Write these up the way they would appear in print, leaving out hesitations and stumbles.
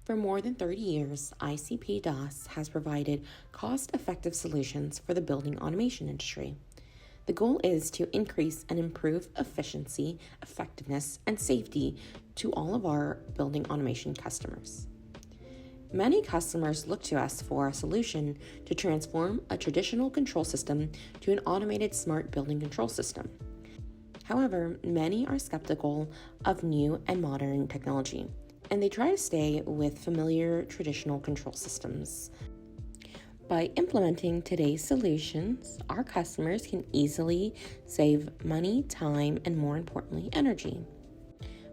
For more than 30 years, ICP DAS has provided cost-effective solutions for the building automation industry. The goal is to increase and improve efficiency, effectiveness, and safety to all of our building automation customers. Many customers look to us for a solution to transform a traditional control system to an automated smart building control system. However, many are skeptical of new and modern technology, and they try to stay with familiar traditional control systems. By implementing today's solutions, our customers can easily save money, time, and more importantly, energy.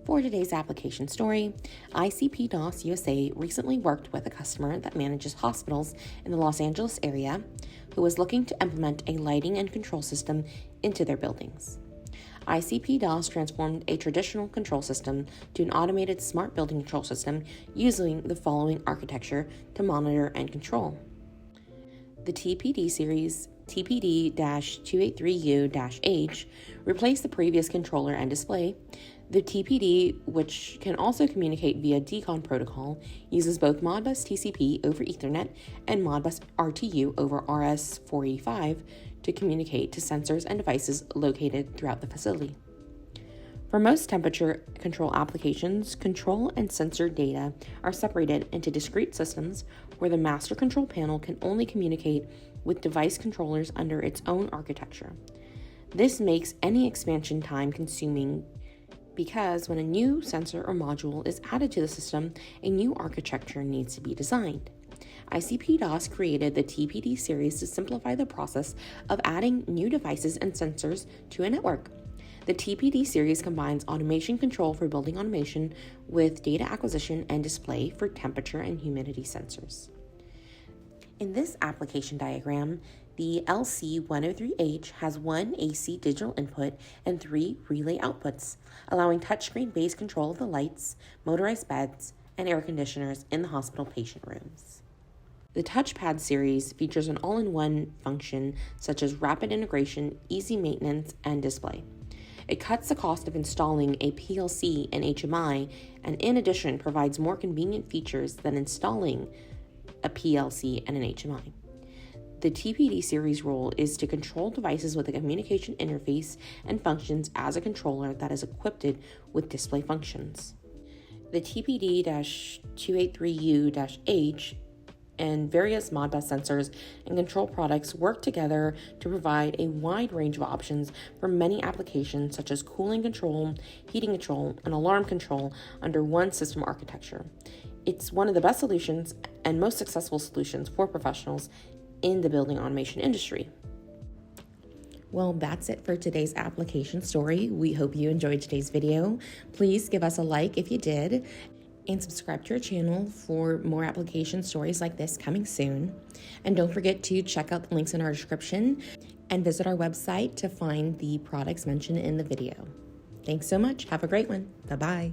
For today's application story, ICP DAS USA recently worked with a customer that manages hospitals in the Los Angeles area who was looking to implement a lighting and control system into their buildings. ICP DAS transformed a traditional control system to an automated smart building control system using the following architecture to monitor and control. The TPD Series TPD-283U-H replaced the previous controller and display. The TPD, which can also communicate via DCON protocol, uses both Modbus TCP over Ethernet and Modbus RTU over RS-485 to communicate to sensors and devices located throughout the facility. For most temperature control applications, control and sensor data are separated into discrete systems where the master control panel can only communicate with device controllers under its own architecture. This makes any expansion time consuming because when a new sensor or module is added to the system, a new architecture needs to be designed. ICP DAS created the TPD series to simplify the process of adding new devices and sensors to a network. The TPD series combines automation control for building automation with data acquisition and display for temperature and humidity sensors. In this application diagram, the LC103H has one AC digital input and 3 relay outputs, allowing touchscreen-based control of the lights, motorized beds, and air conditioners in the hospital patient rooms. The Touchpad series features an all-in-one function such as rapid integration, easy maintenance, and display. It cuts the cost of installing a PLC and HMI, and in addition provides more convenient features than installing a PLC and an HMI. The TPD series role is to control devices with a communication interface and functions as a controller that is equipped with display functions. The TPD-283U-H and various Modbus sensors and control products work together to provide a wide range of options for many applications such as cooling control, heating control, and alarm control under one system architecture. It's one of the best solutions and most successful solutions for professionals in the building automation industry. Well, that's it for today's application story. We hope you enjoyed today's video. Please give us a like if you did, and subscribe to our channel for more application stories like this coming soon. And don't forget to check out the links in our description and visit our website to find the products mentioned in the video. Thanks so much. Have a great one. Bye-bye.